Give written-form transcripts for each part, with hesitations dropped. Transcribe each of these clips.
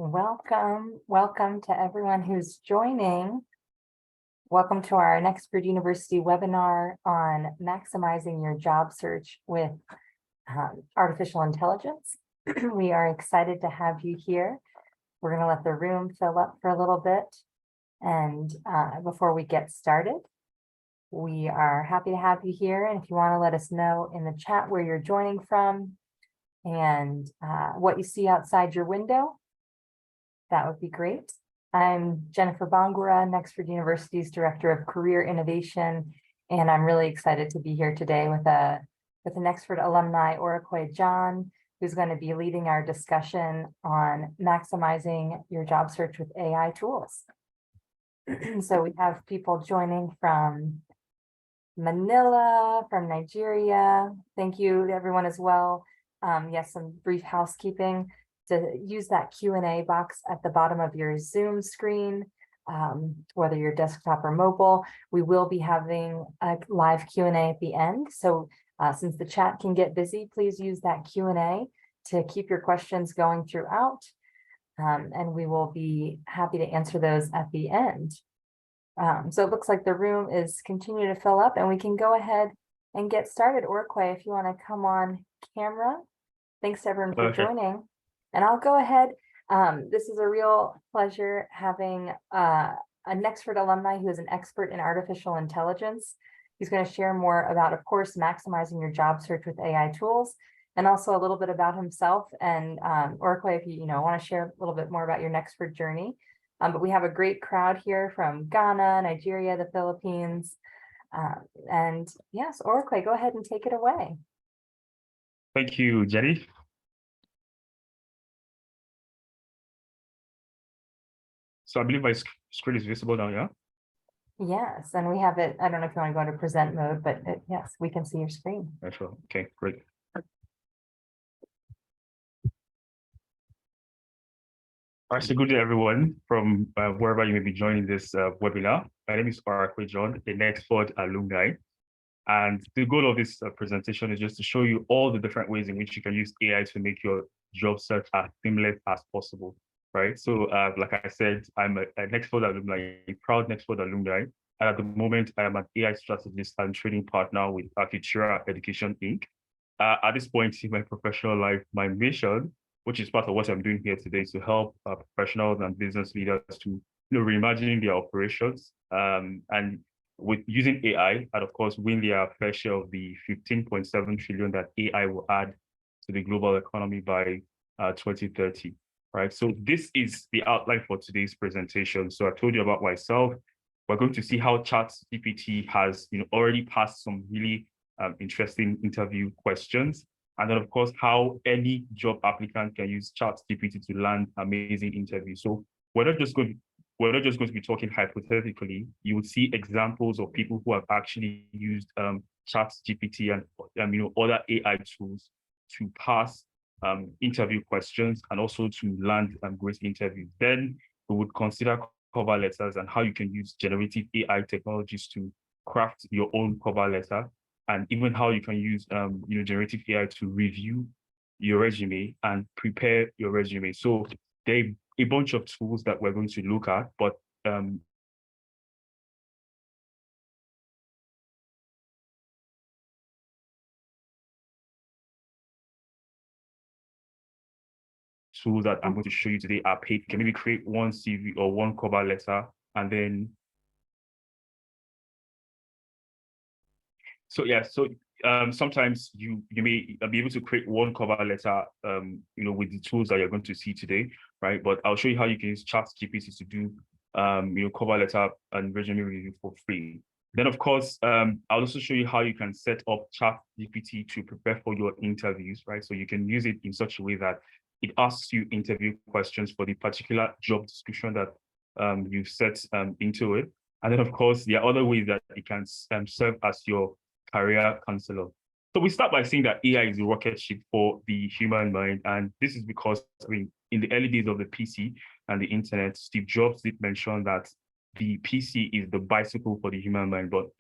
Welcome to everyone who's joining. Welcome to our Nexford University webinar on maximizing your job search with artificial intelligence. We are excited to have you here. We're going to let the room fill up for a little bit. And before we get started, we are happy to have you here. And if you want to let us know in the chat where you're joining from and what you see outside your window, that would be great. I'm Jennifer Bangura, Nexford University's Director of Career Innovation, and I'm really excited to be here today with a Nexford alumni, Orokwe John, who's going to be leading our discussion on maximizing your job search with AI tools. So we have people joining from Manila, from Nigeria. Thank you to everyone as well. Yes, some brief housekeeping. To use that Q&A box at the bottom of your Zoom screen, whether your desktop or mobile. We will be having a live Q&A at the end. So since the chat can get busy, please use that Q&A to keep your questions going throughout. And we will be happy to answer those at the end. So it looks like the room is continuing to fill up and we can go ahead and get started. Orokwe, if you want to come on camera. Thanks to everyone for joining. And I'll go ahead. This is a real pleasure having a Nexford alumni who is an expert in artificial intelligence. He's going to share more about, of course, maximizing your job search with AI tools, and also a little bit about himself. And Orokwe, if you want to share a little bit more about your Nexford journey. But we have a great crowd here from Ghana, Nigeria, the Philippines. And yes, Orokwe, go ahead and take it away. Thank you, Jenny. So I believe my screen is visible now, yeah? Yes, and we have it. I don't know if you want to go into present mode, but yes, we can see your screen. Sure. Okay, great. All right, so good day, everyone, from wherever you may be joining this webinar. My name is Orokwe John, a Nexford alumni. And the goal of this presentation is just to show you all the different ways in which you can use AI to make your job search as seamless as possible. Right. So like I said, I'm a Nexford alumni, a proud Nexford alumni. And at the moment, I am an AI strategist and training partner with Futura Education, Inc. At this point in my professional life, my mission, which is part of what I'm doing here today, is to help professionals and business leaders to reimagine their operations and with using AI, and of course, win their fair share of the 15.7 trillion that AI will add to the global economy by 2030. Right. So this is the outline for today's presentation. So I told you about myself. We're going to see how ChatGPT has already passed some really interesting interview questions. And then, of course, how any job applicant can use ChatGPT to land amazing interviews. So we're not just going to be talking hypothetically. You would see examples of people who have actually used ChatGPT and other AI tools to pass interview questions and also to land great interviews. Then we would consider cover letters and how you can use generative AI technologies to craft your own cover letter, and even how you can use generative AI to review your resume and prepare your resume. So there are a bunch of tools that we're going to look at, but tools that I'm going to show you today are paid. You can maybe create one CV or one cover letter, and then sometimes you may be able to create one cover letter with the tools that you're going to see today, right? But I'll show you how you can use ChatGPT to do cover letter and resume review for free. Then, of course, I'll also show you how you can set up ChatGPT to prepare for your interviews, right? So you can use it in such a way that it asks you interview questions for the particular job description that you've set into it. And then, of course, there are other ways that it can serve as your career counselor. So we start by saying that AI is a rocket ship for the human mind. And this is because, in the early days of the PC and the internet, Steve Jobs did mention that the PC is the bicycle for the human mind. But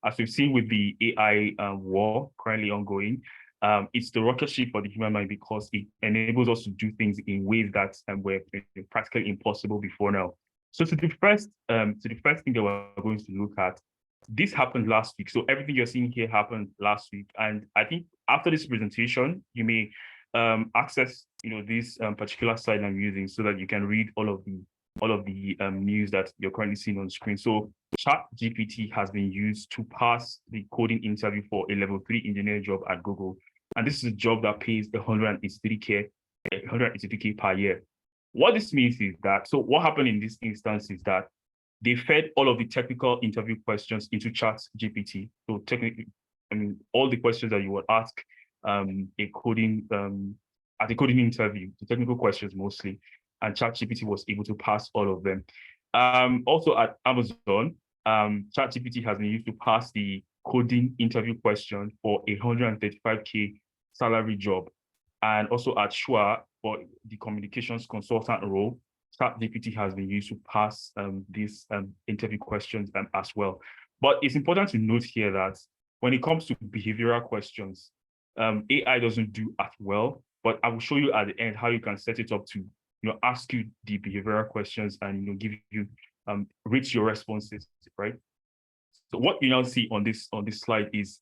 as we've seen with the AI war currently ongoing, It's the rocket ship for the human mind because it enables us to do things in ways that were practically impossible before now. So to the first thing that we're going to look at, this happened last week. So everything you're seeing here happened last week, and I think after this presentation, you may access this particular site I'm using so that you can read all of the news that you're currently seeing on screen. So ChatGPT has been used to pass the coding interview for a level 3 engineer job at Google. And this is a job that pays 183K per year. What this means is that, so what happened in this instance is that they fed all of the technical interview questions into ChatGPT. So technically, all the questions that you would ask at a coding interview, the technical questions mostly, and ChatGPT was able to pass all of them. Also at Amazon, ChatGPT has been used to pass the coding interview question for a 135K salary job. And also at Schwa, for the communications consultant role, ChatGPT has been used to pass these interview questions as well. But it's important to note here that when it comes to behavioral questions, AI doesn't do as well, but I will show you at the end how you can set it up to ask you the behavioral questions and give you rate your responses, right? So what you now see on this slide is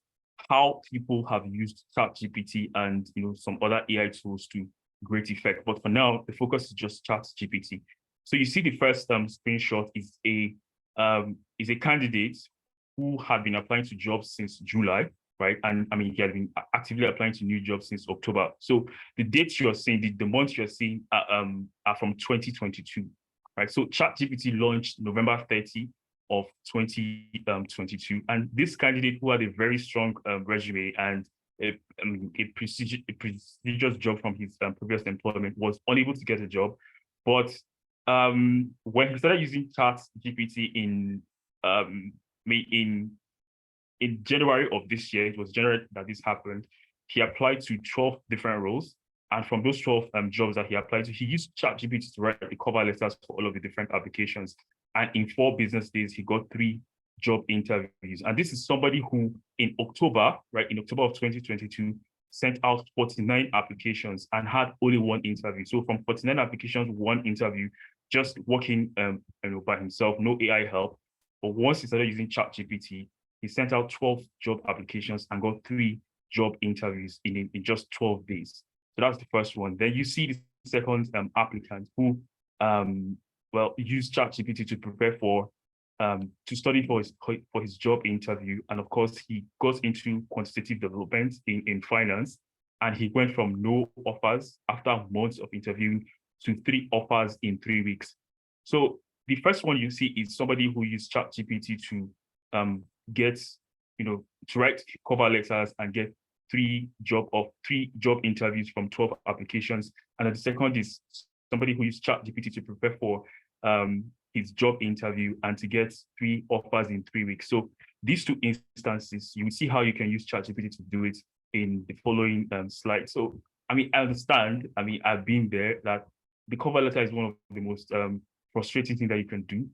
how people have used ChatGPT and some other AI tools to great effect. But for now, the focus is just ChatGPT. So you see the first screenshot is a candidate who had been applying to jobs since July, right? And I mean, he had been actively applying to new jobs since October. So the dates you're seeing, the months you're seeing are from 2022, right? So ChatGPT launched November 30 of 2022. And this candidate who had a very strong resume and a prestigious job from his previous employment was unable to get a job. But when he started using ChatGPT in January of this year, it was January that this happened, he applied to 12 different roles. And from those 12 jobs that he applied to, he used ChatGPT to write the cover letters for all of the different applications. And in 4 business days, he got 3 job interviews. And this is somebody who in October of 2022, sent out 49 applications and had only 1 interview. So from 49 applications, 1 interview, just working by himself, no AI help. But once he started using ChatGPT, he sent out 12 job applications and got 3 job interviews in just 12 days. So that's the first one. Then you see the second applicant who used ChatGPT to prepare for to study for his job interview. And of course, he got into quantitative development in finance, and he went from no offers after months of interviewing to 3 offers in 3 weeks. So the first one you see is somebody who used ChatGPT to get, to write cover letters and get 3 job interviews from 12 applications. And then the second is somebody who used ChatGPT to prepare for his job interview and to get 3 offers in 3 weeks. So these 2 instances, you will see how you can use ChatGPT to do it in the following slide. So, I mean, I understand, I've been there, that the cover letter is one of the most frustrating things that you can do,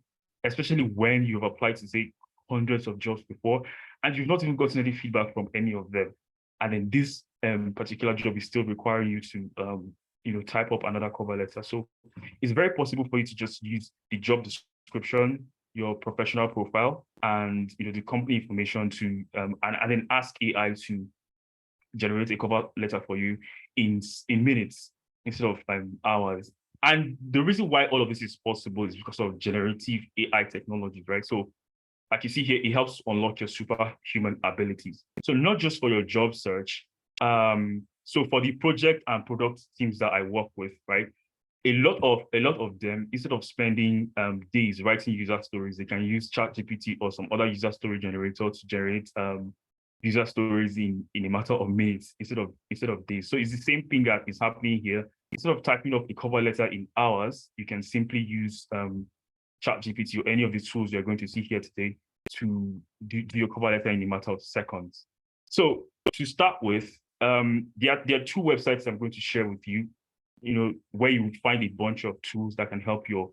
especially when you've applied to, say, hundreds of jobs before, and you've not even gotten any feedback from any of them. And then this particular job is still requiring you to type up another cover letter. So it's very possible for you to just use the job description, your professional profile, and the company information to and then ask AI to generate a cover letter for you in minutes instead of hours. And the reason why all of this is possible is because of generative AI technology, right? So like you see here, it helps unlock your superhuman abilities. So not just for your job search, so for the project and product teams that I work with, right, a lot of them, instead of spending days writing user stories, they can use ChatGPT or some other user story generator to generate user stories in a matter of minutes instead of days. So it's the same thing that is happening here. Instead of typing up a cover letter in hours, you can simply use ChatGPT or any of the tools you're going to see here today to do your cover letter in a matter of seconds. So to start with, there are 2 websites I'm going to share with you, where you will find a bunch of tools that can help your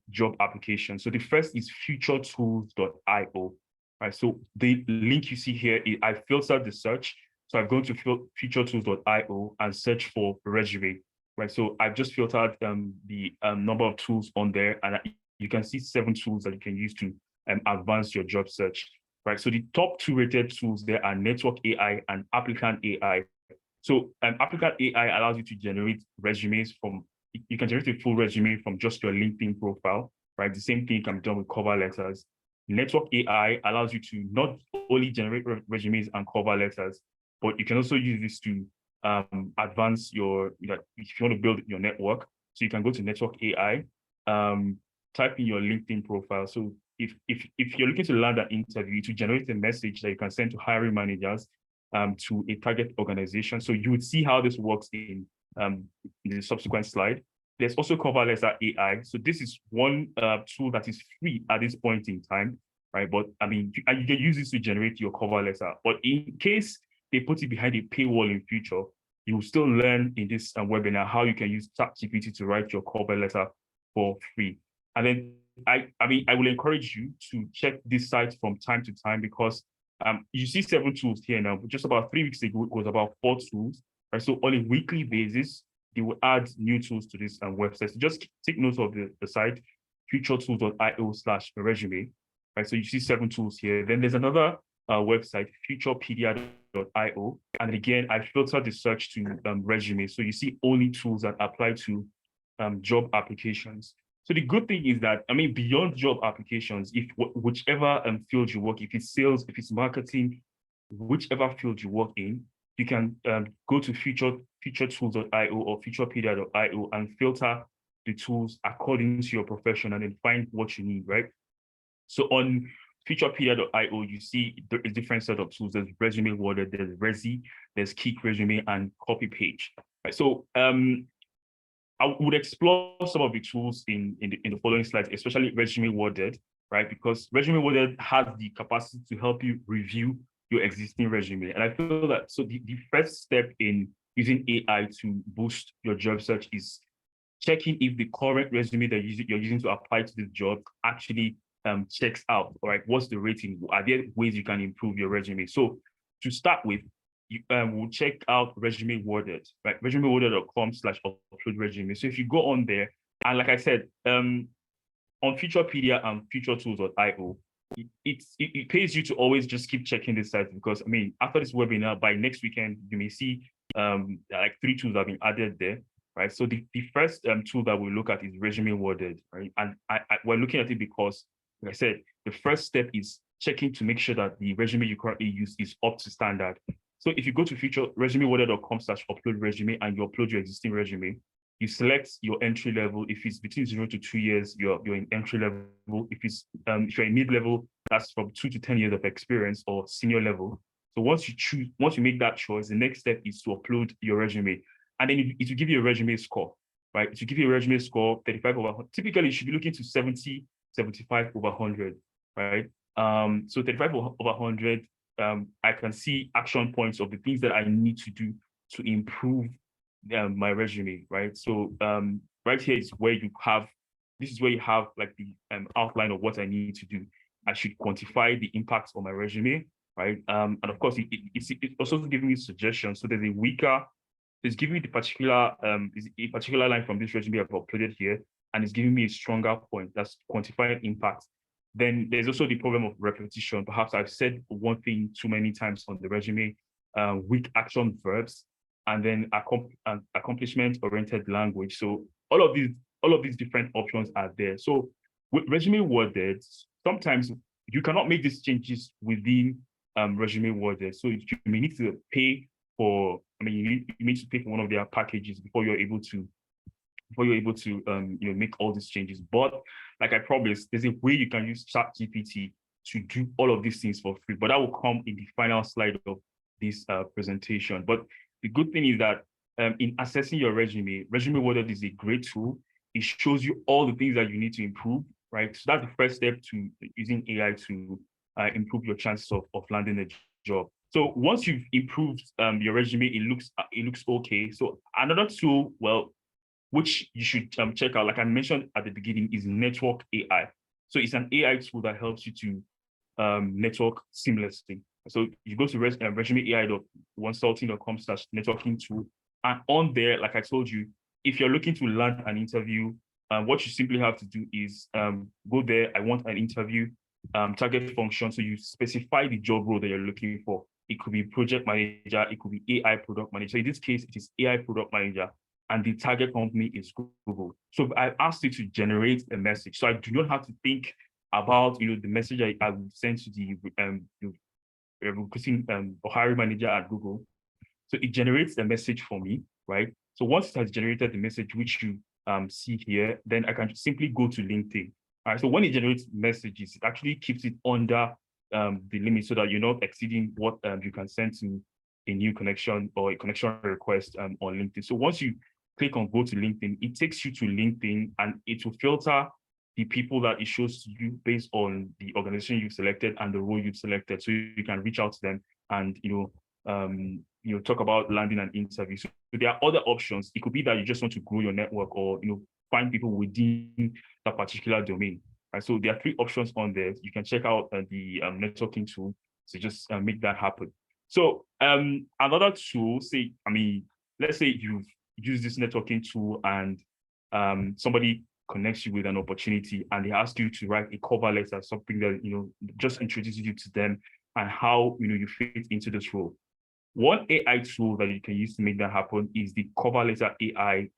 job application. So the first is futuretools.io, right? So the link you see here, I filtered the search So I've gone to featuretools.io and search for resume, right? So I've just filtered the number of tools on there, and you can see 7 tools that you can use to advance your job search, right? So the top 2 rated tools there are Network AI and Applicant AI. So Applicant AI allows you to generate resumes from, you can generate a full resume from just your LinkedIn profile, right? The same thing can be done with cover letters. Network AI allows you to not only generate resumes and cover letters, but you can also use this to advance your, if you want to build your network. So you can go to Network AI, type in your LinkedIn profile. So if you're looking to land an interview, to generate a message that you can send to hiring managers, to a target organization. So you would see how this works in the subsequent slide. There's also Cover Letter AI. So this is one tool that is free at this point in time, right? But I mean, you can use this to generate your cover letter. But in case they put it behind a paywall in future, you will still learn in this webinar how you can use ChatGPT to write your cover letter for free. And then I will encourage you to check this site from time to time, because you see 7 tools here now. Just about 3 weeks ago, it was about 4 tools, right? So on a weekly basis, they will add new tools to this website. So just take note of the site, futuretools.io/resume, right? So you see 7 tools here. Then there's another website, futurepedia.io. And again, I filtered the search to resume. So you see only tools that apply to job applications. So the good thing is that, I mean, beyond job applications, if whichever field you work, if it's sales, if it's marketing, whichever field you work in, you can go to futuretools.io or futurepedia.io and filter the tools according to your profession and then find what you need, right? So on futurepedia.io, you see a different set of tools. There's Resume Worded, there's Resi, there's Keek Resume, and Copy Page. Right? So I would explore some of the tools in the following slides, especially Resume Worded, right? Because Resume Worded has the capacity to help you review your existing resume. And I feel that, so the first step in using AI to boost your job search is checking if the current resume that you're using to apply to the job actually checks out. All right, what's the rating? Are there ways you can improve your resume? So to start with, you will check out Resume Worded, right? resumeworded.com/upload resume. So if you go on there, and like I said, on Futurepedia and futuretools.io, it pays you to always just keep checking this site, because I mean, after this webinar, by next weekend, you may see like 3 tools have been added there, right? So the first tool that we look at is Resume Worded, right? And we're looking at it because, like I said, the first step is checking to make sure that the resume you currently use is up to standard. So if you go to resumeworded.com/upload resume and you upload your existing resume, you select your entry level. If it's between 0 to 2 years, you're in entry level. If you're in mid-level, that's from 2 to 10 years of experience, or senior level. So once you make that choice, the next step is to upload your resume. And then it will give you a resume score, right? It will give you a resume score, 35 over 100. Typically, you should be looking to 70, 75 over 100, right? So 35 over 100, I can see action points of the things that I need to do to improve my resume, right? So right here is where you have, this is where you have like the outline of what I need to do. I should quantify the impact on my resume, right? And of course, it's also giving me suggestions. So there's a weaker, it's giving me a particular line from this resume I've uploaded here, and it's giving me a stronger point that's quantifying impact. Then there's also the problem of repetition. Perhaps I've said one thing too many times on the resume, weak action verbs, and then accomplishment-oriented language. So all of these different options are there. So with Resume Worded, sometimes you cannot make these changes within Resume Worded. So you may need to pay for, I mean, you need to pay for one of their packages before you're able to make all these changes. But like I promised, there's a way you can use ChatGPT to do all of these things for free. But that will come in the final slide of this presentation. But the good thing is that in assessing your resume, Resume Worded is a great tool. It shows you all the things that you need to improve, right? So that's the first step to using AI to improve your chances of landing a job. So once you've improved your resume, it looks okay. So another tool, well, which you should check out, like I mentioned at the beginning, is Network AI. So it's an AI tool that helps you to network seamlessly. So you go to resumeai.onesalting.com/networking tool. And on there, like I told you, if you're looking to land an interview, what you simply have to do is go there. I want an interview, target function. So you specify the job role that you're looking for. It could be project manager, it could be AI product manager. In this case, it is AI product manager, and the target company is Google. So I asked you to generate a message. So I do not have to think about the message I will send to the recruiting or hiring manager at Google. So it generates a message for me, right? So once it has generated the message, which you see here, then I can simply go to LinkedIn. All right. So when it generates messages, it actually keeps it under the limit so that you're not exceeding what you can send to a new connection or a connection request on LinkedIn. So once you click on go to LinkedIn, it takes you to LinkedIn and it will filter the people that it shows to you based on the organization you've selected and the role you've selected. So you can reach out to them and talk about landing an interview. So there are other options. It could be that you just want to grow your network or find people within that particular domain. Right? So there are 3 options on there. You can check out the networking tool to just make that happen. So another tool, let's say you've used this networking tool and somebody connects you with an opportunity and they ask you to write a cover letter, something that just introduces you to them and how you fit into this role. One AI tool that you can use to make that happen is the Cover Letter AI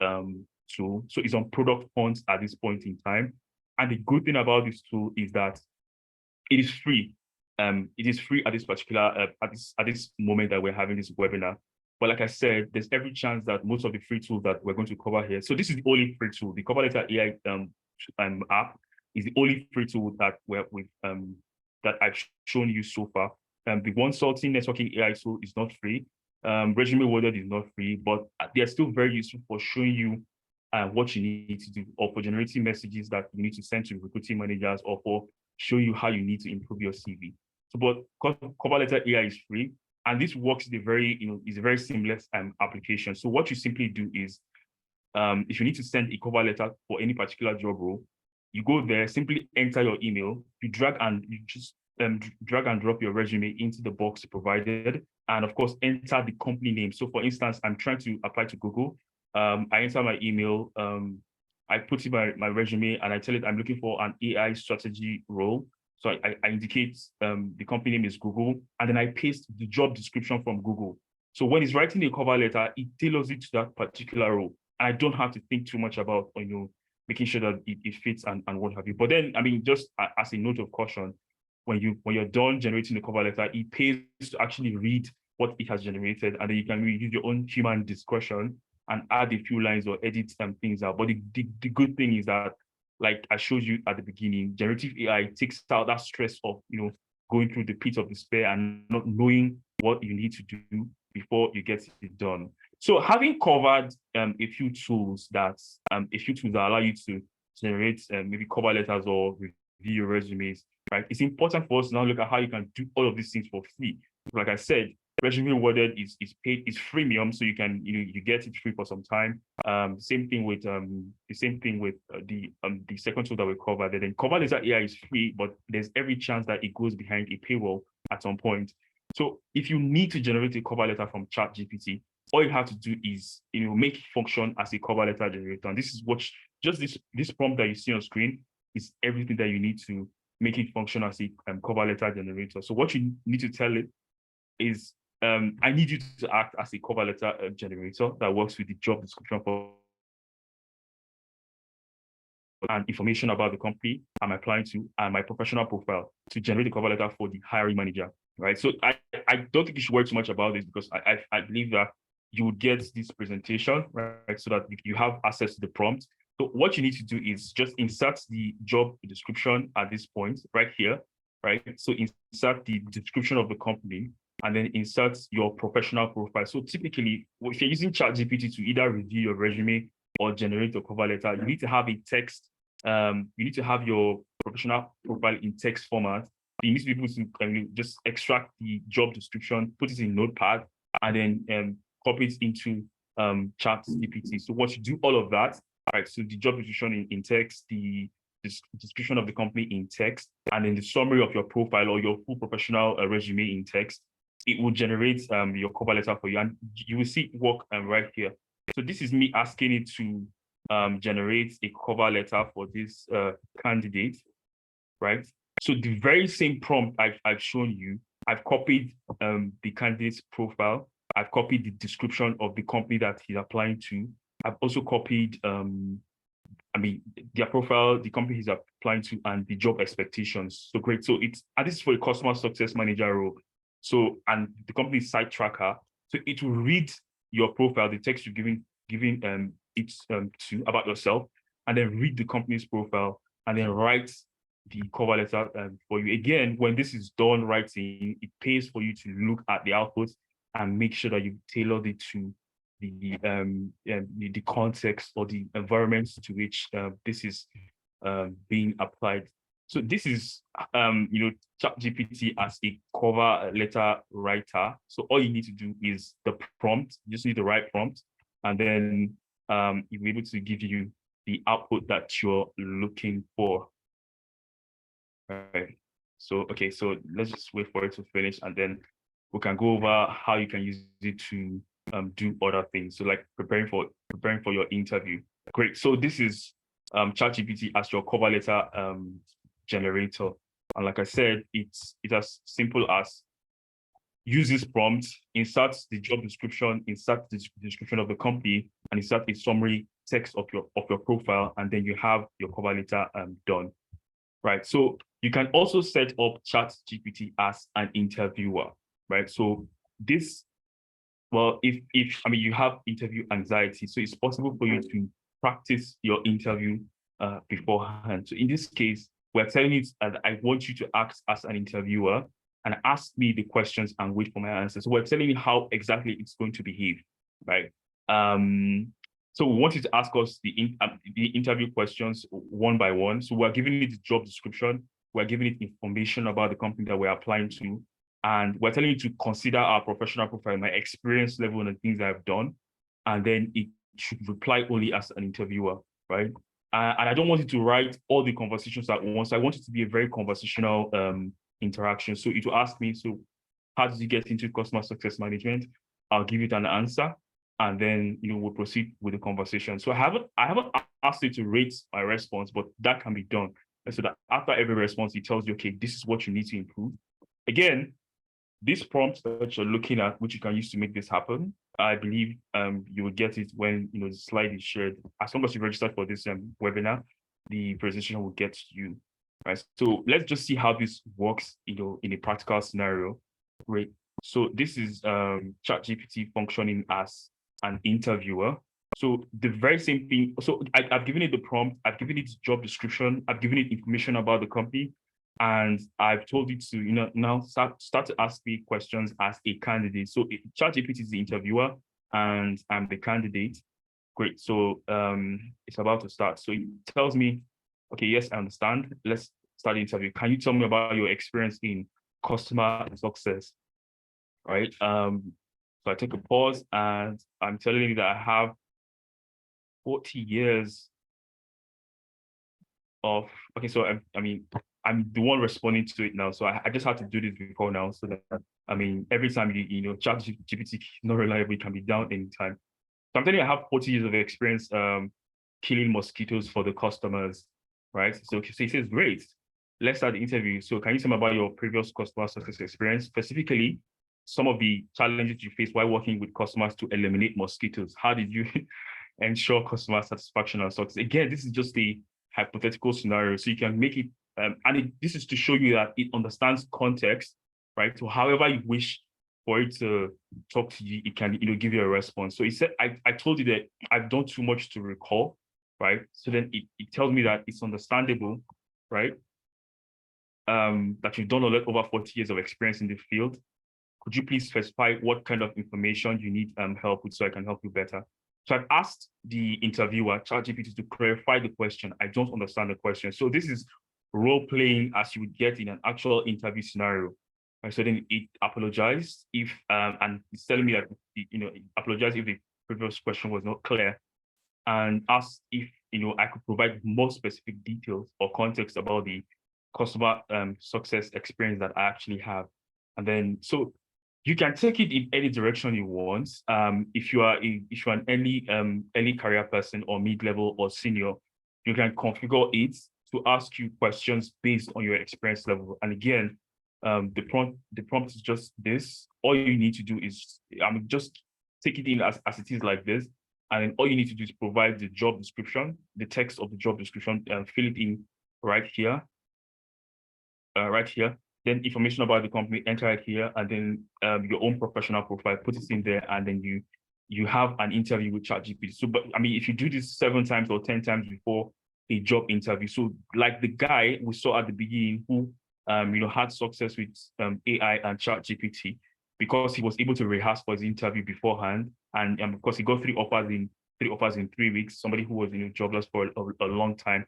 tool. So it's on Product Hunt at this point in time. And the good thing about this tool is that it is free. It is free at this particular at this moment that we're having this webinar. But like I said, there's every chance that most of the free tools that we're going to cover here. So this is the only free tool. The Cover Letter AI app is the only free tool that that I've shown you so far. The OneSalting networking AI tool is not free. Resume Worded is not free, but they're still very useful for showing you what you need to do, or for generating messages that you need to send to recruiting managers, or for show you how you need to improve your CV. So, but Cover Letter AI is free, and this works is a very seamless application. So what you simply do is, if you need to send a cover letter for any particular job role, you go there, simply enter your email, you drag and drop your resume into the box provided, and of course, enter the company name. So for instance, I'm trying to apply to Google. I enter my email, I put in my resume and I tell it I'm looking for an AI strategy role. So I indicate the company name is Google, and then I paste the job description from Google. So when it's writing a cover letter, it tailors it to that particular role. I don't have to think too much about making sure that it fits and what have you. But then, just as a note of caution, when you're done generating the cover letter, it pays to actually read what it has generated, and then you can use your own human discretion and add a few lines or edit some things out. But the good thing is that, like I showed you at the beginning, generative AI takes out that stress of going through the pit of despair and not knowing what you need to do before you get it done. So having covered a few tools that allow you to generate maybe cover letters or review your resumes, right? It's important for us to now look at how you can do all of these things for free. Like I said, Resume Worded is paid, is freemium, so you can you get it free for some time. Same thing with the second tool that we covered. Then Cover Letter AI is free, but there's every chance that it goes behind a paywall at some point. So if you need to generate a cover letter from ChatGPT, all you have to do is make it function as a cover letter generator. And this is what just this prompt that you see on screen is everything that you need to make it function as a cover letter generator. So what you need to tell it is, I need you to act as a cover letter generator that works with the job description and information about the company I'm applying to and my professional profile to generate a cover letter for the hiring manager, right? So I don't think you should worry too much about this, because I believe that you would get this presentation, right? So that you have access to the prompt. So what you need to do is just insert the job description at this point right here, right? So insert the description of the company and then insert your professional profile. So typically, if you're using ChatGPT to either review your resume or generate a cover letter, you need to have a text. You need to have your professional profile in text format. You need to be able to just extract the job description, put it in Notepad, and then copy it into ChatGPT. So once you do all of that, right? So the job description in text, the description of the company in text, and then the summary of your profile or your full professional resume in text, it will generate your cover letter for you, and you will see it work right here. So this is me asking it to generate a cover letter for this candidate, right? So the very same prompt I've shown you, I've copied the candidate's profile, I've copied the description of the company that he's applying to. I've also copied their profile, the company he's applying to, and the job expectations. So great. So and this is for a customer success manager role. So, and the company's site tracker. So it will read your profile, the text you're giving it to about yourself, and then read the company's profile, and then write the cover letter for you. Again, when this is done writing, it pays for you to look at the output and make sure that you tailored it to the context or the environment to which this is being applied. So this is ChatGPT as a cover letter writer. So all you need to do is the prompt. You just need the right prompt, and then you'll be able to give you the output that you're looking for. All right. So okay, so let's just wait for it to finish, and then we can go over how you can use it to do other things. So like preparing for your interview. Great. So this is ChatGPT as your cover letter generator. And like I said, it's as simple as use this prompt, insert the job description, insert the description of the company, and insert a summary text of your profile, and then you have your cover letter done. Right. So you can also set up ChatGPT as an interviewer, right? So this, well, if you have interview anxiety, so it's possible for you to practice your interview beforehand. So in this case, we're telling it that I want you to act as an interviewer and ask me the questions and wait for my answers. So we're telling you how exactly it's going to behave, right? So we want you to ask us the interview questions one by one. So we're giving it the job description, we're giving it information about the company that we're applying to, and we're telling you to consider our professional profile, my experience level, and the things I've done, and then it should reply only as an interviewer, right? And I don't want you to write all the conversations at once. I want it to be a very conversational interaction. So it will ask me, so how did you get into customer success management? I'll give it an answer, and then we'll proceed with the conversation. So I haven't asked it to rate my response, but that can be done. And so that after every response, it tells you, okay, this is what you need to improve. Again, this prompt that you're looking at, which you can use to make this happen, I believe you will get it when the slide is shared. As long as you registered for this webinar, the presentation will get to you. Right. So let's just see how this works, in a practical scenario. Great. So this is ChatGPT functioning as an interviewer. So the very same thing. So I've given it the prompt, I've given it job description, I've given it information about the company, and I've told it to now start to ask me questions as a candidate. So ChatGPT is the interviewer and I'm the candidate. Great. So it's about to start. So it tells me, okay, yes, I understand. Let's start the interview. Can you tell me about your experience in customer success? Right. So I take a pause, and I'm telling you that I have 40 years of, okay, so I'm the one responding to it now. So I just had to do this before now, so that, every time ChatGPT is not reliable, it can be down anytime. So I'm telling you, I have 40 years of experience killing mosquitoes for the customers, right? So he says, great, let's start the interview. So can you tell me about your previous customer success experience, specifically some of the challenges you faced while working with customers to eliminate mosquitoes? How did you ensure customer satisfaction and success? Again, this is just a hypothetical scenario, so you can make it, this is to show you that it understands context, right? So however you wish for it to talk to you, it can give you a response. So he said, I told you that I've done too much to recall, right? So then it tells me that it's understandable, right? That you've done over 40 years of experience in the field. Could you please specify what kind of information you need help with, so I can help you better? So I've asked the interviewer, ChatGPT, to clarify the question. I don't understand the question. So this is role playing as you would get in an actual interview scenario. And so then it apologized if, and it's telling me that, it apologized if the previous question was not clear, and asked if I could provide more specific details or context about the customer success experience that I actually have. And then, so you can take it in any direction you want. If you're an early career person or mid-level or senior, you can configure it to ask you questions based on your experience level. And again, the prompt is just this. All you need to do is, just take it in as it is like this. And then all you need to do is provide the job description, the text of the job description, and fill it in right here. Then information about the company, enter it here, and then your own professional profile, put it in there, and then you have an interview with ChatGPT. So, but I mean, if you do this 7 times or 10 times before a job interview, so like the guy we saw at the beginning who had success with AI and ChatGPT because he was able to rehearse for his interview beforehand, and of course he got 3 offers in 3 weeks. Somebody who was jobless for a long time,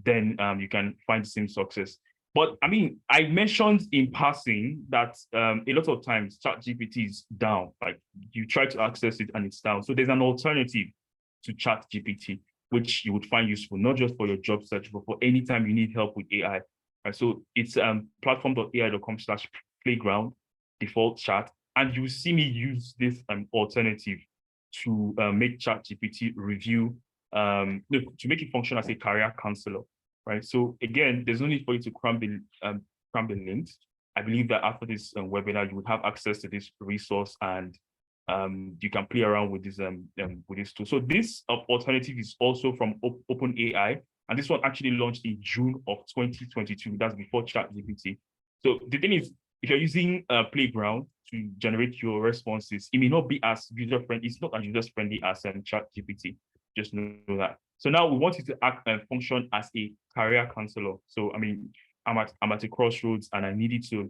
then you can find the same success. But I mean, I mentioned in passing that a lot of times ChatGPT is down. Like you try to access it and it's down. So there's an alternative to ChatGPT, which you would find useful, not just for your job search, but for any time you need help with AI. Right? So it's platform.ai.com/playground default chat. And you see me use this alternative to make ChatGPT review, to make it function as a career counselor. Right. So again, there's no need for you to cram the links. I believe that after this webinar, you would have access to this resource and you can play around with this tool. So this alternative is also from OpenAI, and this one actually launched in June of 2022. That's before ChatGPT. So the thing is, if you're using Playground to generate your responses, it may not be as user-friendly. It's not as user-friendly as ChatGPT. Just know that. So now we want you to act and function as a career counselor. So I mean, I'm at a crossroads, and I needed to.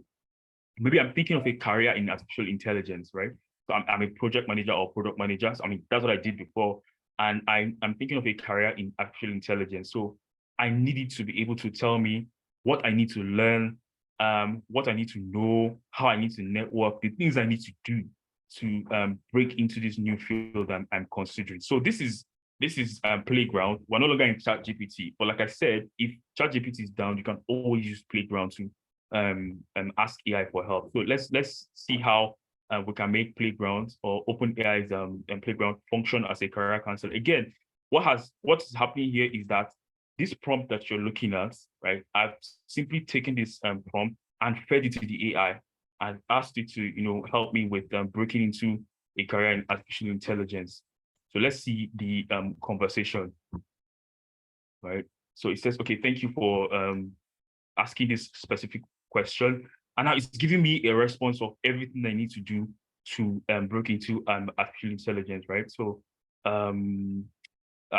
Maybe I'm thinking of a career in artificial intelligence, right? So I'm a project manager or product manager. So, I mean, that's what I did before, and I'm thinking of a career in artificial intelligence. So I needed to be able to tell me what I need to learn, what I need to know, how I need to network, the things I need to do to break into this new field I'm considering. So this is Playground. We're no longer in ChatGPT, but like I said, if ChatGPT is down, you can always use Playground to ask AI for help. So let's see how we can make Playground or OpenAI's Playground function as a career counselor. Again, what's happening here is that this prompt that you're looking at, right? I've simply taken this prompt and fed it to the AI and asked it to help me with breaking into a career in artificial intelligence. So let's see the conversation, right? So it says, okay, thank you for asking this specific question. And now it's giving me a response of everything I need to do to break into artificial intelligence, right? So I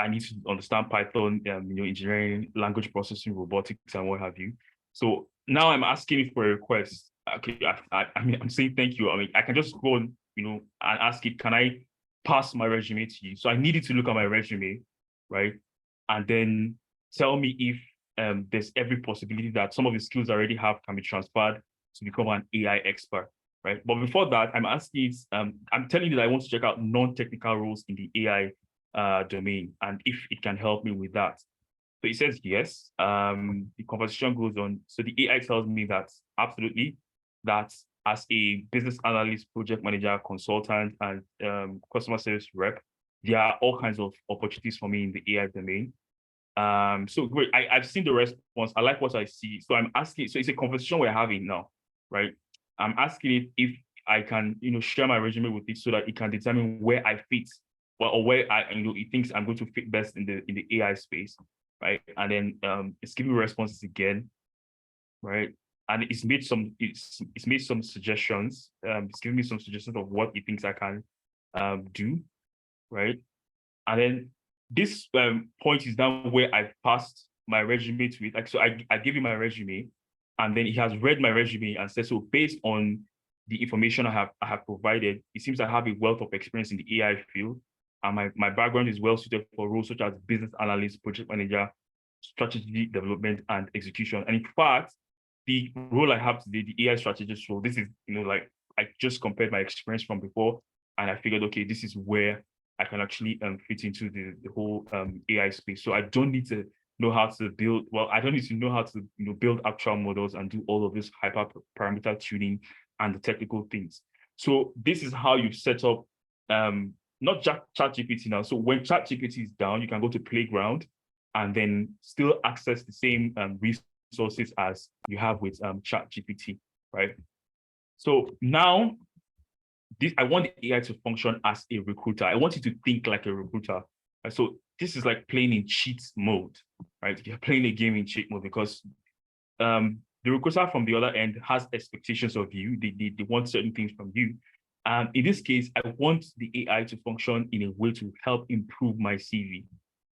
need to understand Python, engineering, language processing, robotics, and what have you. So now I'm asking it for a request. Okay, I mean, I'm saying thank you. I mean, I can just go and ask it, can I pass my resume to you? So I needed to look at my resume, right? And then tell me if there's every possibility that some of the skills I already have can be transferred to become an AI expert, right? But before that, I'm asking it, I'm telling you that I want to check out non-technical roles in the AI domain and if it can help me with that. So it says yes. The conversation goes on. So the AI tells me that absolutely, that as a business analyst, project manager, consultant, and customer service rep, there are all kinds of opportunities for me in the AI domain. So great. I've seen the response. I like what I see. So I'm asking, so it's a conversation we're having now, right? I'm asking it if I can, share my resume with it so that it can determine where I fit, or where it thinks I'm going to fit best in the AI space, right? And then it's giving me responses again, right? And it's made some suggestions. It's giving me some suggestions of what it thinks I can do, right? And then this point is down where I've passed my resume to it. Like, so I give you my resume, and then he has read my resume and said, so based on the information I have provided, it seems I have a wealth of experience in the AI field, and my background is well suited for roles such as business analyst, project manager, strategy development, and execution. And in fact, the role I have today, the AI strategist role, this is, like, I just compared my experience from before, and I figured, okay, this is where I can actually fit into the whole AI space. So I don't need to know how to build, well, I don't need to know how to build actual models and do all of this hyperparameter tuning and the technical things. So this is how you set up not ChatGPT now. So when ChatGPT is down, you can go to Playground and then still access the same resources as you have with ChatGPT, right? So now I want the AI to function as a recruiter. I want you to think like a recruiter. And so this is like playing in cheat mode, right? You're playing a game in cheat mode because the recruiter from the other end has expectations of you. They want certain things from you. And in this case, I want the AI to function in a way to help improve my CV,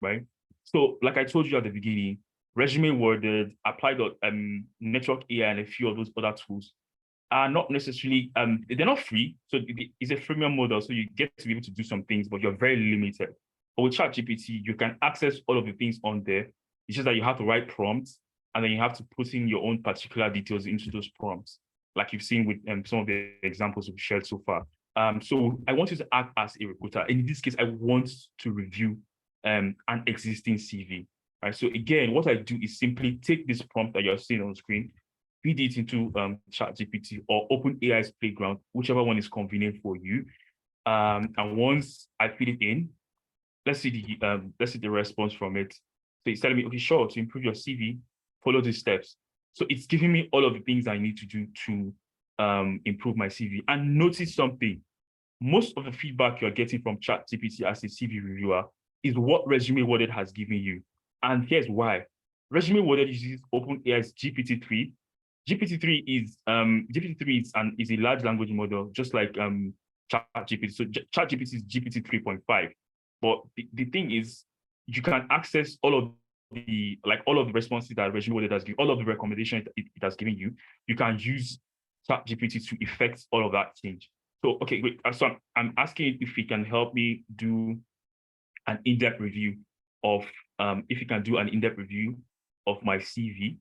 right? So like I told you at the beginning, Resume Worded, Applied Network AI, and a few of those other tools are not necessarily they're not free. So it's a freemium model, so you get to be able to do some things, but you're very limited. But with ChatGPT, you can access all of the things on there. It's just that you have to write prompts, and then you have to put in your own particular details into those prompts, like you've seen with some of the examples we've shared so far. So I want you to act as a recruiter. And in this case, I want to review an existing CV. Right. So again, what I do is simply take this prompt that you're seeing on the screen, feed it into ChatGPT or OpenAI's Playground, whichever one is convenient for you. And once I feed it in, let's see the response from it. So it's telling me, okay, sure, to improve your CV, follow these steps. So it's giving me all of the things I need to do to improve my CV. And notice something: most of the feedback you're getting from ChatGPT as a CV reviewer is what Resume Worded has given you. And here's why. Resume Worded uses OpenAI's GPT-3. GPT-3 is a large language model, just like ChatGPT. So ChatGPT is GPT 3.5. But the thing is, you can access all of the responses that Resume Worded has given, all of the recommendations it has given you. You can use ChatGPT to effect all of that change. So, okay, wait, so I'm asking if he can help me do an in-depth review of, if you can do an in-depth review of my CV.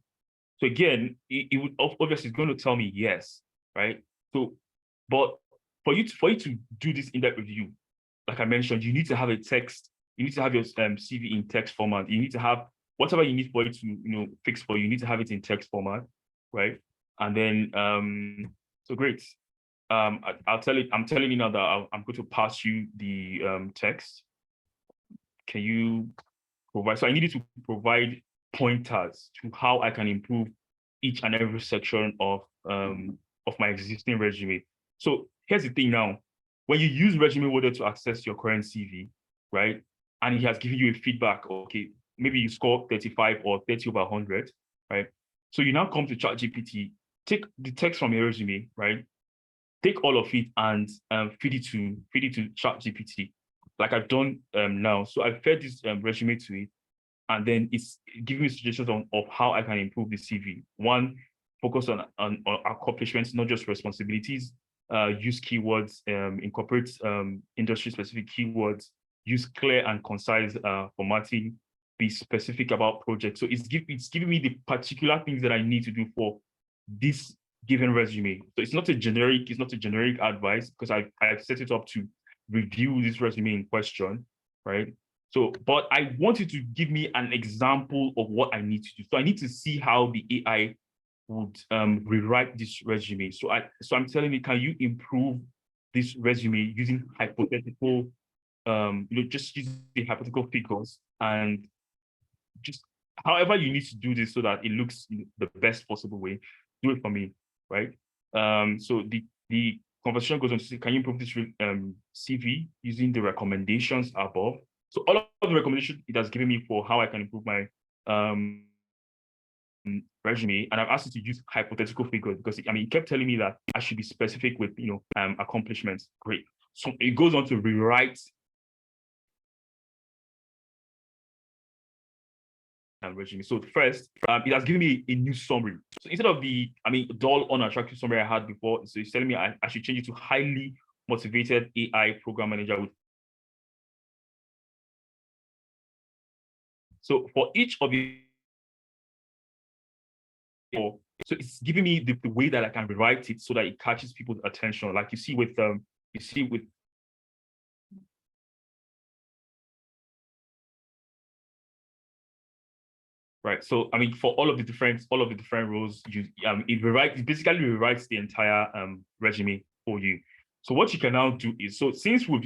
So again, it would obviously it's going to tell me yes, right? So, but for you to do this in-depth review, like I mentioned, you need to have a text, you need to have your CV in text format. You need to have whatever you need for it to fix for you, you need to have it in text format, right? And then so great. I'm telling you now that I'm going to pass you the text. Can you provide? So I need you to provide pointers to how I can improve each and every section of my existing resume. So here's the thing now: when you use Resume Worded to access your current CV, right, and he has given you a feedback, okay, maybe you score 35 or 30 over 100, right? So you now come to ChatGPT, take the text from your resume, right? Take all of it and feed it to ChatGPT, like I've done now. So I fed this resume to it, and then it's giving me suggestions of how I can improve the CV. One, focus on accomplishments, not just responsibilities. Use keywords, incorporate industry-specific keywords. Use clear and concise formatting. Be specific about projects. So it's giving me the particular things that I need to do for this given resume. So it's not a generic advice, because I've set it up to review this resume in question, right? So, but I want you to give me an example of what I need to do. So I need to see how the AI would rewrite this resume. So I'm telling you, can you improve this resume using hypothetical, just using the hypothetical figures, and just however you need to do this so that it looks the best possible way, do it for me, right? So the conversation goes on to say, can you improve this CV using the recommendations above? So all of the recommendations it has given me for how I can improve my resume, and I've asked it to use hypothetical figures, because it kept telling me that I should be specific with accomplishments. Great. So it goes on to rewrite resume. So first, it has given me a new summary. So instead of the dull, unattractive summary I had before, so it's telling me I should change it to highly motivated AI program manager with. So for each of the, so it's giving me the way that I can rewrite it so that it catches people's attention. Like you see with right? So I mean, for all of the different roles, it basically rewrites the entire resume for you. So what you can now do is, so since we've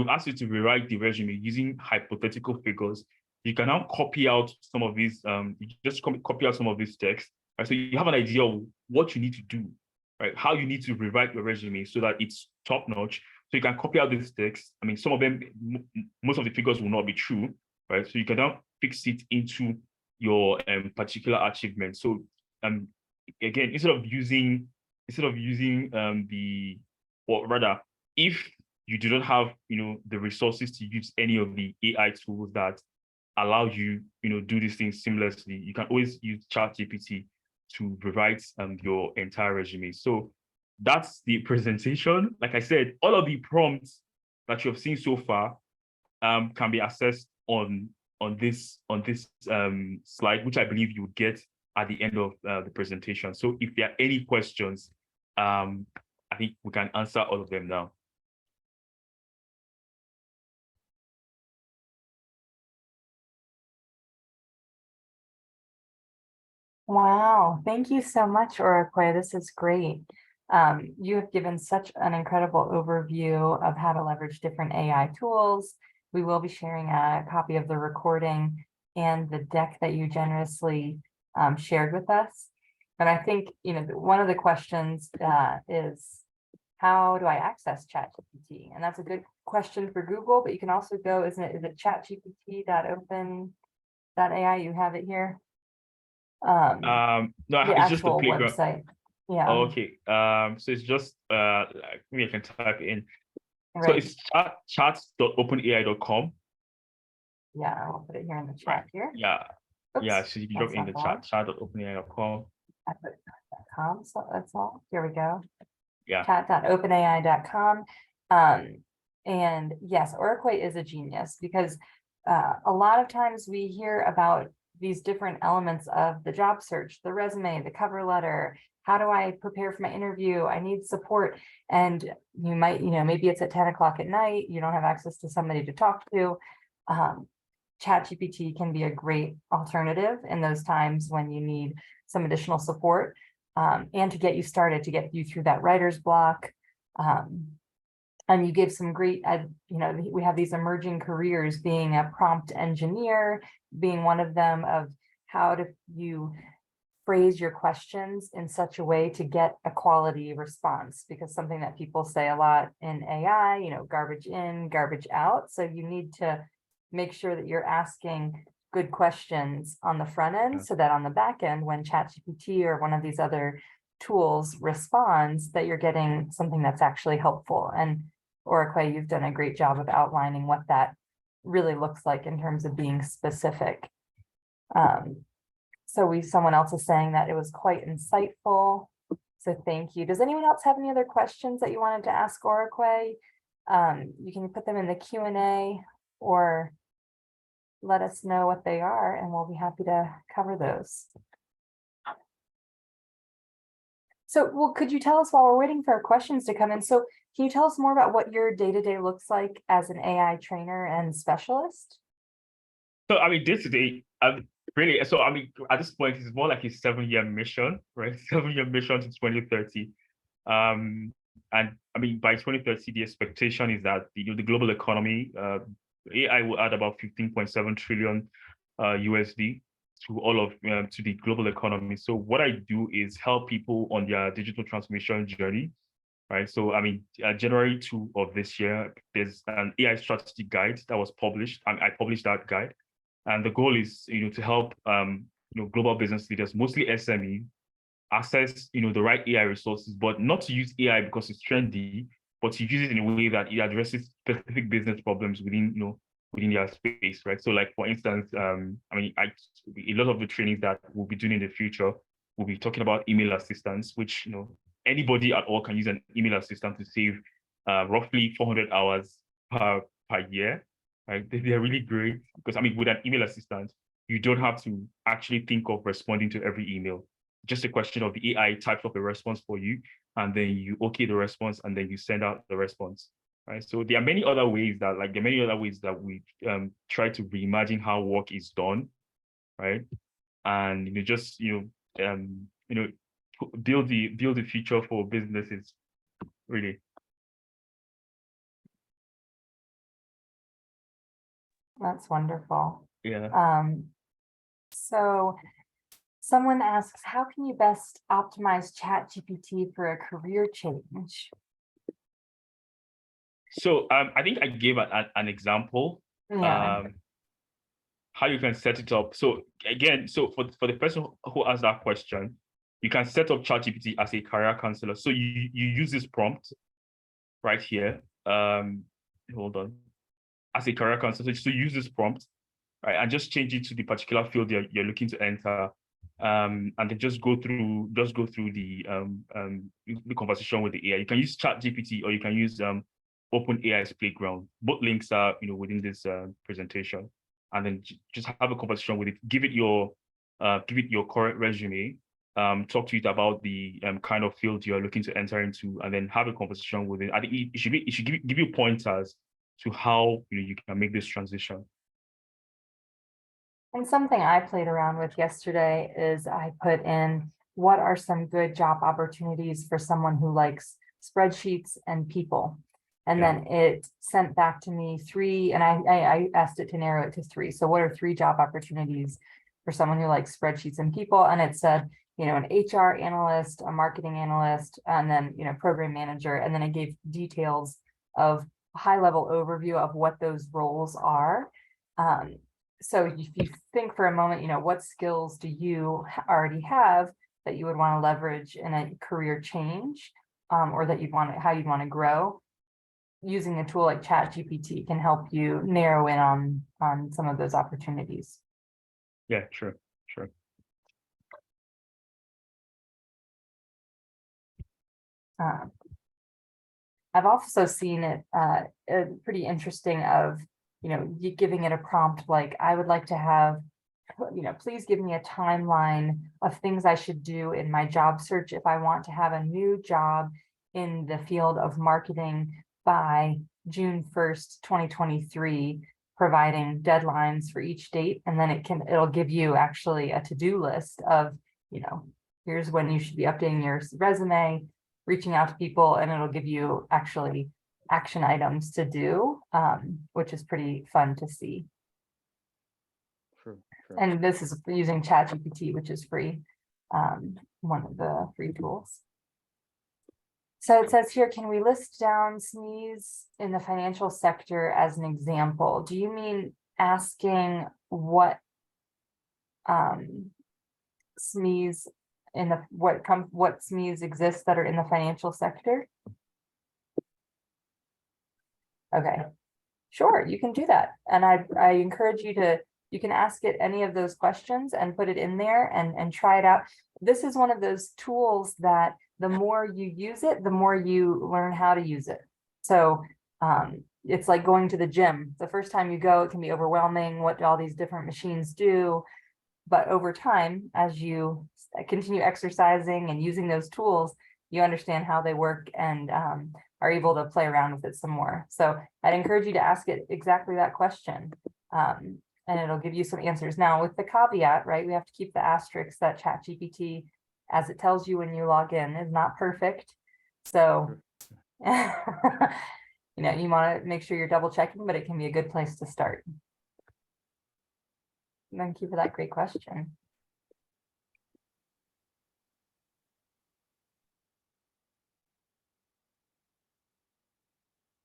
asked you to rewrite the resume using hypothetical figures, you can now copy out some of these, you just copy out some of this text, right? So you have an idea of what you need to do, right? How you need to rewrite your resume so that it's top notch. So you can copy out this text. I mean, some of them, most of the figures will not be true, right? So you can now fix it into your particular achievement. So again, instead of using or rather, if you do not have the resources to use any of the AI tools that allow you do these things seamlessly, you can always use ChatGPT to rewrite your entire resume. So that's the presentation. Like I said, all of the prompts that you have seen so far can be accessed on this slide, which I believe you would get at the end of the presentation. So if there are any questions, I think we can answer all of them now. Wow, thank you so much, Orokwe. This is great. You have given such an incredible overview of how to leverage different AI tools. We will be sharing a copy of the recording and the deck that you generously shared with us. And I think, one of the questions is, how do I access ChatGPT? And that's a good question for Google, but you can also go, is it chatgpt.open.ai? You have it here. No, The it's just the actual playground. website. Yeah. Oh, okay. So it's just maybe I can type it in. So Right. it's chats.openai.com. Yeah, I'll put it here in the chat here. Yeah. Oops, Yeah, so you can drop in the chat, chat.openai.com. I put .com, so that's all. Here we go. Yeah. Chat.openai.com. And yes, Orokwe is a genius because a lot of times we hear about these different elements of the job search, the resume, the cover letter. How do I prepare for my interview? I need support. And you might, maybe it's at 10 o'clock at night, you don't have access to somebody to talk to. ChatGPT can be a great alternative in those times when you need some additional support, and to get you started, to get you through that writer's block. And you gave some great, we have these emerging careers, being a prompt engineer, being one of them, of how do you phrase your questions in such a way to get a quality response, because something that people say a lot in AI, garbage in, garbage out. So you need to make sure that you're asking good questions on the front end, so that on the back end, when ChatGPT or one of these other tools responds, that you're getting something that's actually helpful. And Orokwe, you've done a great job of outlining what that really looks like in terms of being specific. So someone else is saying that it was quite insightful. So thank you. Does anyone else have any other questions that you wanted to ask Orokwe? You can put them in the Q&A or let us know what they are, and we'll be happy to cover those. So, well, could you tell us, while we're waiting for our questions to come in, so can you tell us more about what your day-to-day looks like as an AI trainer and specialist? So, I mean, day-to-day, really, so, I mean, at this point, it's more like a 7-year mission, right? 7-year mission to 2030. And I mean, by 2030, the expectation is that the global economy, AI will add about 15.7 trillion USD to all of to the global economy. So what I do is help people on their digital transformation journey, right? So I mean, January 2 of this year, there's an AI strategy guide that was published, and I published that guide. And the goal is, to help global business leaders, mostly SME, access the right AI resources, but not to use AI because it's trendy, but to use it in a way that it addresses specific business problems within within their space, right? So, like for instance, I mean, a lot of the trainings that we'll be doing in the future, we'll be talking about email assistants, which anybody at all can use an email assistant to save roughly 400 hours per year, right? They're really great because I mean, with an email assistant, you don't have to actually think of responding to every email. Just a question of the AI types up a response for you, and then you okay the response, and then you send out the response, right? So there are many other ways that we try to reimagine how work is done, right? And just build the future for businesses, really. That's wonderful. Yeah. So someone asks, how can you best optimize ChatGPT for a career change? So I think I gave an example. Yeah. How you can set it up. So again, so for the person who asked that question, you can set up ChatGPT as a career counselor. So you use this prompt right here. Hold on. As a career counselor, so use this prompt, right, and just change it to the particular field you're looking to enter. And then just go through the conversation with the AI. You can use ChatGPT or you can use OpenAI's Playground. Both links are within this presentation. And then just have a conversation with it. Give it your current resume. Talk to it about the kind of field you're looking to enter into, and then have a conversation with it. I think it should give you pointers to how you can make this transition. And something I played around with yesterday is I put in what are some good job opportunities for someone who likes spreadsheets and people. And Yeah. then it sent back to me 3, and I asked it to narrow it to 3. So what are 3 job opportunities for someone who likes spreadsheets and people? And it said, an HR analyst, a marketing analyst, and then, program manager. And then it gave details of high-level overview of what those roles are. So if you think for a moment, what skills do you already have that you would want to leverage in a career change, or that how you'd want to grow? Using a tool like ChatGPT can help you narrow in on some of those opportunities. Yeah, sure. I've also seen it pretty interesting of, you giving it a prompt like, I would like to have, please give me a timeline of things I should do in my job search if I want to have a new job in the field of marketing by June 1st, 2023, providing deadlines for each date. And then it'll give you actually a to-do list of, here's when you should be updating your resume, reaching out to people, and it'll give you actually action items to do, which is pretty fun to see. Sure. And this is using ChatGPT, which is free, one of the free tools. So it says here, can we list down SMEs in the financial sector as an example? Do you mean asking what SMEs what SMEs exist that are in the financial sector? Okay, sure, you can do that. And I encourage you can ask it any of those questions and put it in there and try it out. This is one of those tools that the more you use it, the more you learn how to use it. So it's like going to the gym. The first time you go, it can be overwhelming what all these different machines do. But over time, as you continue exercising and using those tools, you understand how they work and are able to play around with it some more. So I'd encourage you to ask it exactly that question, and it'll give you some answers. Now, with the caveat, right, we have to keep the asterisk that ChatGPT, as it tells you when you log in, is not perfect. So, you want to make sure you're double checking, but it can be a good place to start. Thank you for that great question.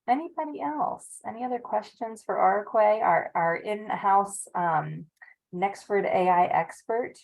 Anybody else? Any other questions for Arquay, our in-house Nexford AI expert?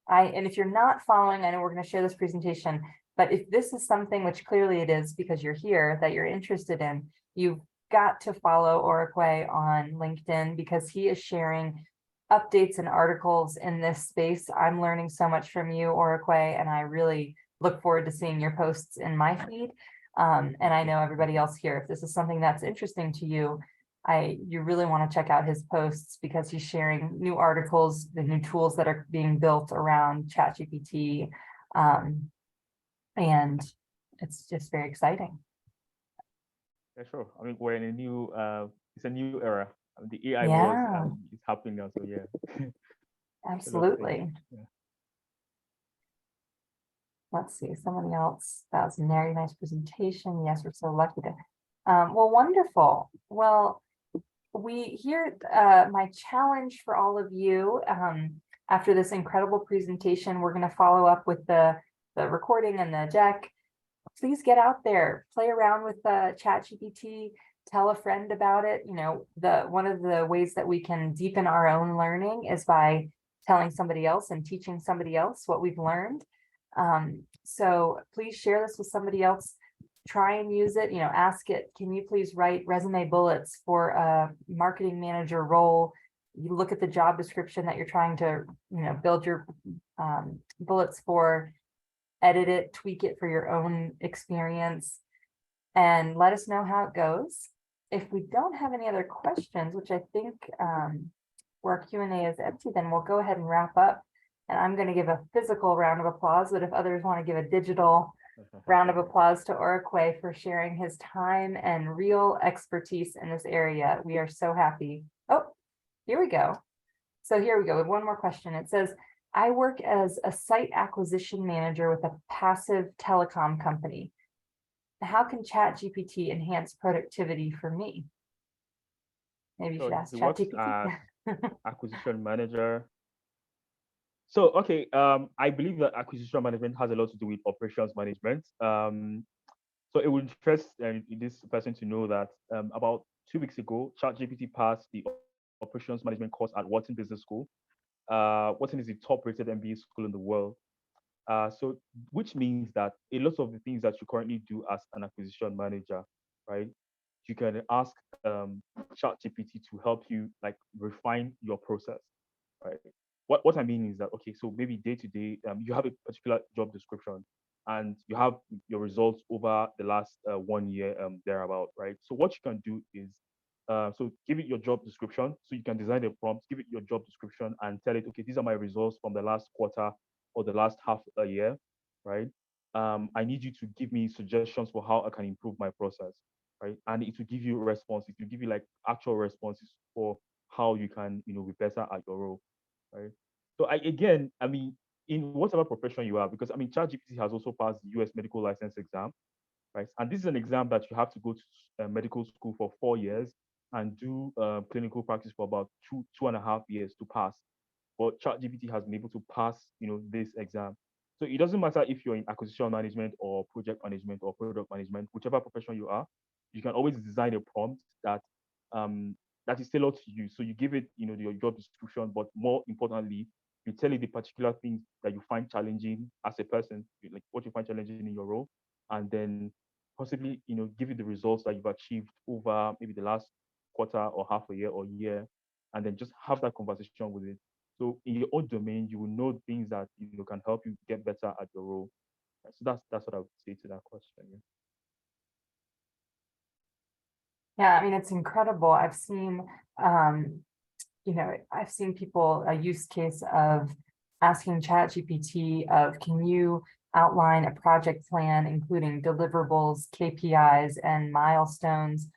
And if you're not following, I know we're going to share this presentation, but if this is something, which clearly it is because you're here, that you're interested in, you've got to follow Arquay on LinkedIn because he is sharing updates and articles in this space. I'm learning so much from you, Arquay, and I really look forward to seeing your posts in my feed. And I know everybody else here, if this is something that's interesting to you, you really want to check out his posts because he's sharing new articles, the new tools that are being built around ChatGPT. And it's just very exciting. Yeah, sure. I mean, we're in it's a new era. The AI Yeah. was happening now. So yeah. Absolutely. Yeah. Let's see, somebody else. That was a very nice presentation. Yes, we're so lucky to. Well, wonderful. Well, here, my challenge for all of you, after this incredible presentation, we're going to follow up with the recording and the deck. Please get out there, play around with ChatGPT, tell a friend about it. You know, one of the ways that we can deepen our own learning is by telling somebody else and teaching somebody else what we've learned. So please share this with somebody else. Try and use it, you know, ask it, can you please write resume bullets for a marketing manager role? You look at the job description that you're trying to, you know, build your bullets for, edit it, tweak it for your own experience, and let us know how it goes. If we don't have any other questions, which I think where Q&A is empty, then we'll go ahead and wrap up. And I'm going to give a physical round of applause, but if others want to give a digital round of applause to Oraquay for sharing his time and real expertise in this area. We are so happy. Oh, here we go. So here we go with one more question. It says, I work as a site acquisition manager with a passive telecom company. How can ChatGPT enhance productivity for me? Maybe you should ask ChatGPT. Acquisition manager. So, okay, I believe that acquisition management has a lot to do with operations management. So it would interest this person to know that about 2 weeks ago, ChatGPT passed the operations management course at Wharton Business School. Wharton is the top-rated MBA school in the world. So, which means that a lot of the things that you currently do as an acquisition manager, right? You can ask ChatGPT to help you like refine your process, right? What I mean is that, okay, so maybe day to day, you have a particular job description and you have your results over the last 1 year thereabout, right? So what you can do is so give it your job description, so you can design a prompt, give it your job description and tell it, okay, these are my results from the last quarter or the last half a year, right? I need you to give me suggestions for how I can improve my process, right? And it will give you responses. It will give you like actual responses for how you can, be better at your role, right? So I mean, in whatever profession you are, because I mean, ChatGPT has also passed the US medical license exam, right? And this is an exam that you have to go to medical school for 4 years and do clinical practice for about 2.5 years to pass. But ChatGPT has been able to pass, this exam. So it doesn't matter if you're in acquisition management or project management or product management, whichever profession you are, you can always design a prompt um, that is tailored to you. So you give it, your job description, but more importantly, you tell it the particular things that you find challenging as a person, like what you find challenging in your role, and then possibly, give it the results that you've achieved over maybe the last quarter or half a year or year, and then just have that conversation with it. So in your own domain, you will know things that can help you get better at your role. So that's what I would say to that question. Yeah. Yeah, I mean, it's incredible. I've seen, I've seen people, a use case of asking ChatGPT of, can you outline a project plan, including deliverables, KPIs, and milestones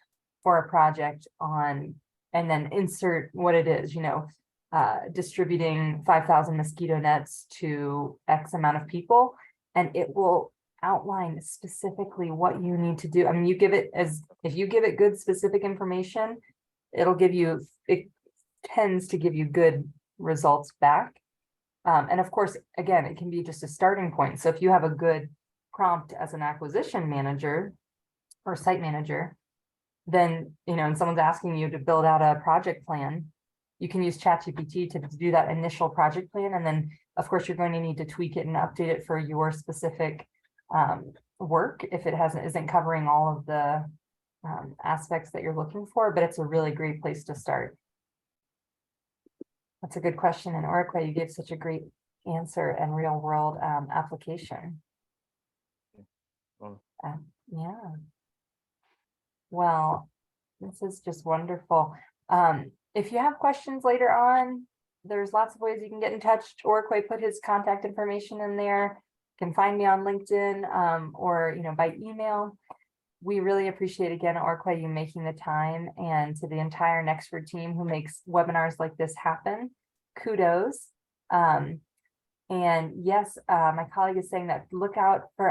for a project on, and then insert what it is, distributing 5,000 mosquito nets to X amount of people, and it will outline specifically what you need to do. I mean, if you give it good specific information, it tends to give you good results back. And of course, again, it can be just a starting point. So if you have a good prompt as an acquisition manager or site manager, then, and someone's asking you to build out a project plan, you can use ChatGPT to do that initial project plan. And then, of course, you're going to need to tweak it and update it for your specific work if it isn't covering all of the aspects that you're looking for, but it's a really great place to start. That's a good question. And Oraquay, you gave such a great answer and real world application. Yeah. Well, this is just wonderful. If you have questions later on, there's lots of ways you can get in touch. Oraquay put his contact information in there. You can find me on LinkedIn or by email. we really appreciate again, Orkwe, you making the time, and to the entire Nextford team who makes webinars like this happen. Kudos. And yes, my colleague is saying that look out for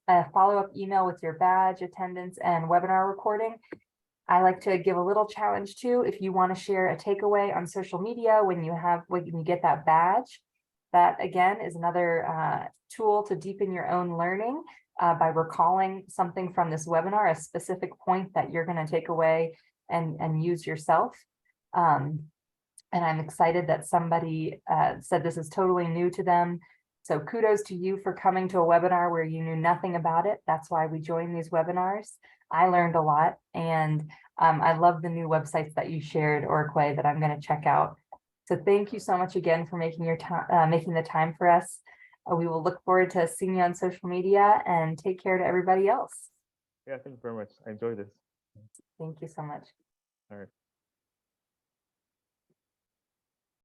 a follow-up email with your badge, attendance, and webinar recording. I like to give a little challenge too. If you want to share a takeaway on social media when you get that badge, that again is another tool to deepen your own learning by recalling something from this webinar, a specific point that you're going to take away and use yourself. And I'm excited that somebody said this is totally new to them. So kudos to you for coming to a webinar where you knew nothing about it. That's why we join these webinars. I learned a lot, and I love the new websites that you shared, Orkwe, that I'm going to check out. So thank you so much again for making your time, making the time for us. We will look forward to seeing you on social media, and take care to everybody else. Yeah, thank you very much. I enjoyed this. Thank you so much. All right.